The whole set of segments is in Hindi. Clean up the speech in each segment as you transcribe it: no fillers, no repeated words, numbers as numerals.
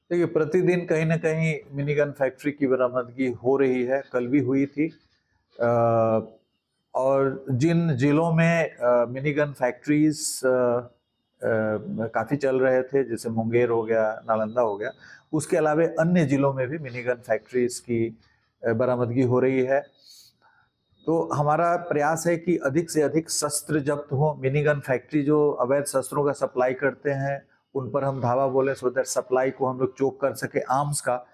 देखिए, प्रतिदिन कहीं न कहीं मिनीगन फैक्ट्री की बरामदगी हो रही है, कल भी हुई थी। और जिन जिलों में मिनीगन फैक्ट्रीज़ काफ़ी चल रहे थे, जैसे मुंगेर हो गया, नालंदा हो गया, उसके अलावे अन्य जिलों में भी मिनीगन फैक्ट्रीज़ की बरामदगी हो रही है। तो हमारा प्रयास है कि अधिक से अधिक शस्त्र जब्त हो। मिनीगन फैक्ट्री जो अवैध शस्त्रों का सप्लाई करते हैं, उन पर हम धावा बोले, सो दैट सप्लाई को हम लोग चोक कर सके आर्म्स का।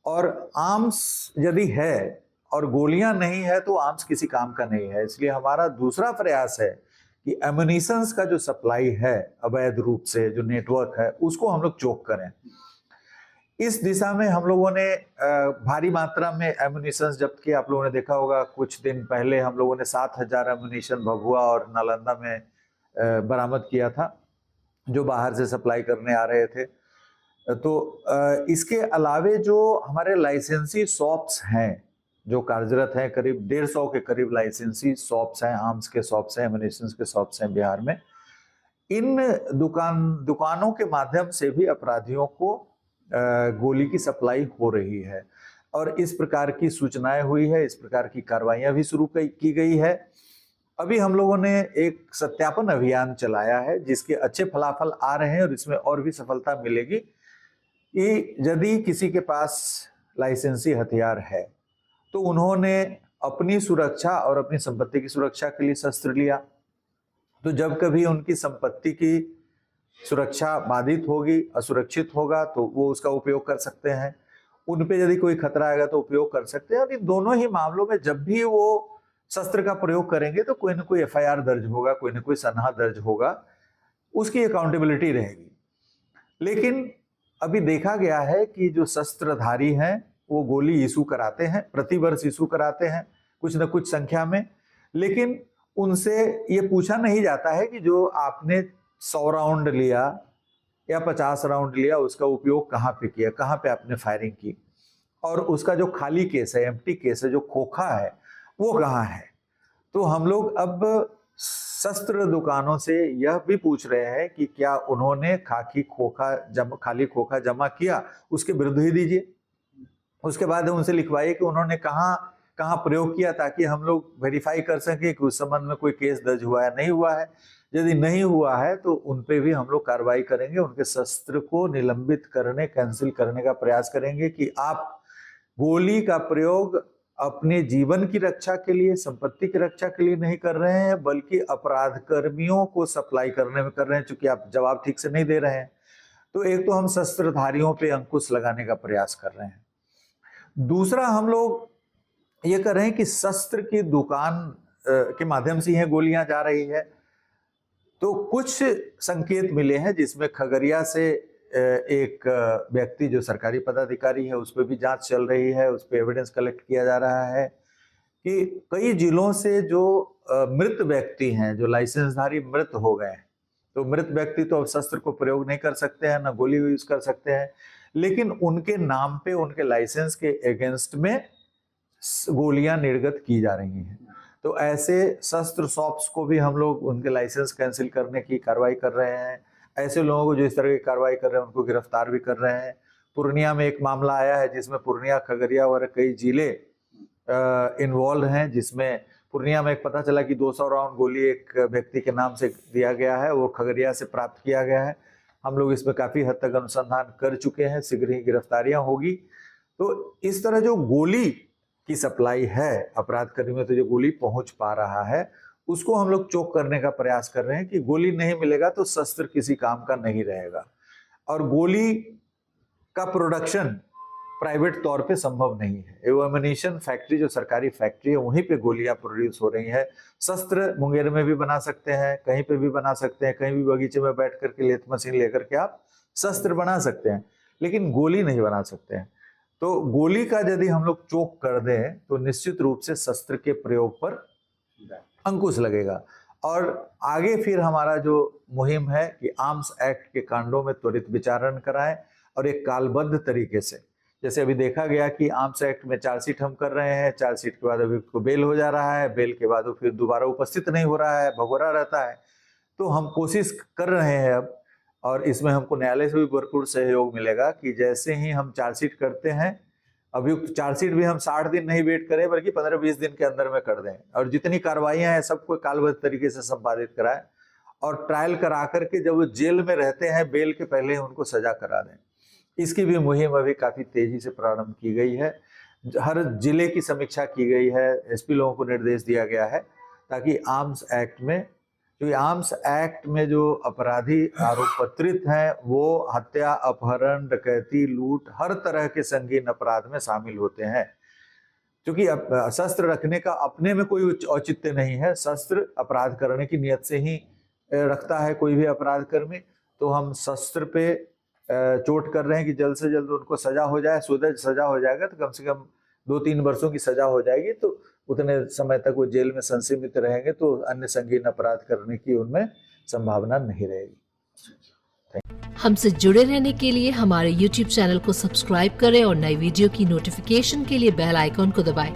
और आर्म्स यदि है और गोलियां नहीं है तो आर्म्स किसी काम का नहीं है। इसलिए हमारा दूसरा प्रयास है कि एम्युनिशंस का जो सप्लाई है अवैध रूप से, जो नेटवर्क है, उसको हम लोग चोक करें। इस दिशा में हम लोगों ने भारी मात्रा में एम्युनिशन जब्त किया। आप लोगों ने देखा होगा, कुछ दिन पहले हम लोगों ने 7,000 एम्युनिशन भभुआ और नालंदा में बरामद किया था, जो बाहर से सप्लाई करने आ रहे थे। तो इसके अलावे जो हमारे लाइसेंसी शॉप्स हैं, जो कार्यरत हैं, करीब 150 के करीब लाइसेंसी शॉप्स हैं, आर्म्स के शॉप्स हैं, एम्युनिशन के शॉप्स हैं बिहार में। इन दुकानों के माध्यम से भी अपराधियों को गोली की सप्लाई हो रही है और इस प्रकार की सूचनाएं हुई है, इस प्रकार की कार्रवाइयां भी शुरू की गई है। अभी हम लोगों ने एक सत्यापन अभियान चलाया है, जिसके अच्छे फलाफल आ रहे हैं और इसमें और भी सफलता मिलेगी कि यदि किसी के पास लाइसेंसी हथियार है तो उन्होंने अपनी सुरक्षा और अपनी संपत्ति की सुरक्षा के लिए शस्त्र लिया, तो जब कभी उनकी संपत्ति की सुरक्षा बाधित होगी, असुरक्षित होगा, तो वो उसका उपयोग कर सकते हैं। उन पे यदि कोई खतरा आएगा तो उपयोग कर सकते हैं। और इन दोनों ही मामलों में जब भी वो शस्त्र का प्रयोग करेंगे तो कोई ना कोई एफआईआर दर्ज होगा, कोई ना कोई सनहा दर्ज होगा, उसकी अकाउंटेबिलिटी रहेगी। लेकिन अभी देखा गया है कि जो शस्त्रधारी हैं वो गोली इशू कराते हैं, प्रतिवर्ष इशू कराते हैं कुछ न कुछ संख्या में, लेकिन उनसे ये पूछा नहीं जाता है कि जो आपने 100 राउंड लिया या 50 राउंड लिया, उसका उपयोग कहाँ पे किया, कहाँ पे आपने फायरिंग की, और उसका जो खाली केस है, एम्प्टी केस है, जो खोखा है, वो कहाँ है। तो हम लोग अब शस्त्र दुकानों से यह भी पूछ रहे हैं कि क्या उन्होंने खाली खोखा जमा किया, उसके विरुद्ध ही दीजिए। उसके बाद उनसे लिखवाइए कि उन्होंने कहाँ कहाँ प्रयोग किया, ताकि हम लोग वेरीफाई कर सके कि उस संबंध में कोई केस दर्ज हुआ है, नहीं हुआ है। यदि नहीं हुआ है तो उन पे भी हम लोग कार्रवाई करेंगे, उनके शस्त्र को निलंबित करने, कैंसिल करने का प्रयास करेंगे कि आप गोली का प्रयोग अपने जीवन की रक्षा के लिए, संपत्ति की रक्षा के लिए नहीं कर रहे हैं, बल्कि अपराध कर्मियों को सप्लाई करने में कर रहे हैं, चूंकि आप जवाब ठीक से नहीं दे रहे हैं। तो एक तो हम शस्त्रधारियों पे अंकुश लगाने का प्रयास कर रहे हैं। दूसरा, हम लोग ये कर रहे हैं कि शस्त्र की दुकान के माध्यम से यह गोलियां जा रही है। तो कुछ संकेत मिले हैं, जिसमें खगड़िया से एक व्यक्ति जो सरकारी पदाधिकारी है, उस पर भी जांच चल रही है, उस पर एविडेंस कलेक्ट किया जा रहा है कि कई जिलों से जो मृत व्यक्ति हैं, जो लाइसेंसधारी मृत हो गए हैं, तो मृत व्यक्ति तो अब शस्त्र को प्रयोग नहीं कर सकते हैं, ना गोली यूज कर सकते हैं, लेकिन उनके नाम पे, उनके लाइसेंस के अगेंस्ट में गोलियां निर्गत की जा रही हैं। तो ऐसे शस्त्र शॉप्स को भी हम लोग उनके लाइसेंस कैंसिल करने की कार्रवाई कर रहे हैं। ऐसे लोगों को जो इस तरह की कार्रवाई कर रहे हैं उनको गिरफ्तार भी कर रहे हैं। पूर्णिया में एक मामला आया है जिसमें पूर्णिया, खगड़िया और कई जिले इन्वॉल्व हैं, जिसमें पूर्णिया में एक पता चला कि 200 राउंड गोली एक व्यक्ति के नाम से दिया गया है, वो खगड़िया से प्राप्त किया गया है। हम लोग इसमें काफी हद तक अनुसंधान कर चुके हैं, शीघ्र ही गिरफ्तारियां होगी। तो इस तरह जो गोली की सप्लाई है, अपराध कर्मियों तक जो गोली पहुंच पा रहा है, उसको हम लोग चोक करने का प्रयास कर रहे हैं कि गोली नहीं मिलेगा तो शस्त्र किसी काम का नहीं रहेगा। और गोली का प्रोडक्शन प्राइवेट तौर पे संभव नहीं है। एम्युनिशन फैक्ट्री, जो सरकारी फैक्ट्री है, वहीं पे गोलियां प्रोड्यूस हो रही है। शस्त्र मुंगेर में भी बना सकते हैं, कहीं पे भी बना सकते हैं, कहीं भी बगीचे में बैठ करके लेथ मशीन लेकर के आप शस्त्र बना सकते हैं, लेकिन गोली नहीं बना सकते हैं। तो गोली का यदि हम लोग चोक कर दें तो निश्चित रूप से शस्त्र के प्रयोग पर अंकुश लगेगा। और आगे फिर हमारा जो मुहिम है कि आर्म्स एक्ट के कांडों में त्वरित विचारण कराएं और एक कालबद्ध तरीके से, जैसे अभी देखा गया कि आर्म्स एक्ट में चार्जशीट हम कर रहे हैं, चार्जशीट के बाद अभी को बेल हो जा रहा है, बेल के बाद वो फिर दोबारा उपस्थित नहीं हो रहा है, भगोरा रहता है। तो हम कोशिश कर रहे हैं अब और इसमें हमको न्यायालय से भी भरपूर सहयोग मिलेगा कि जैसे ही हम चार्जशीट करते हैं, अभियुक्त चार्जशीट भी हम 60 दिन नहीं वेट करें बल्कि 15-20 दिन के अंदर में कर दें, और जितनी कार्रवाइयां हैं सबको कालबद्ध तरीके से संपादित कराएं, और ट्रायल करा करके जब वो जेल में रहते हैं बेल के पहले ही उनको सजा करा दें। इसकी भी मुहिम अभी काफी तेजी से प्रारंभ की गई है। हर जिले की समीक्षा की गई है, एसपी लोगों को निर्देश दिया गया है ताकि आर्म्स एक्ट में, क्योंकि आर्म्स एक्ट में जो अपराधी आरोप पत्रित हैं वो हत्या, अपहरण, डकैती, लूट, हर तरह के संगीन अपराध में शामिल होते हैं। क्योंकि शस्त्र रखने का अपने में कोई औचित्य नहीं है, शस्त्र अपराध करने की नियत से ही रखता है कोई भी अपराध कर्मी। तो हम शस्त्र पे चोट कर रहे हैं कि जल्द से जल्द उनको सजा हो जाए। सजा हो जाएगा तो कम से कम 2-3 वर्षों की सजा हो जाएगी, तो उतने समय तक वो जेल में संसीमित रहेंगे, तो अन्य संगीन अपराध करने की उनमें संभावना नहीं रहेगी। हमसे जुड़े रहने के लिए हमारे YouTube चैनल को सब्सक्राइब करें और नई वीडियो की नोटिफिकेशन के लिए बेल आइकॉन को दबाएं।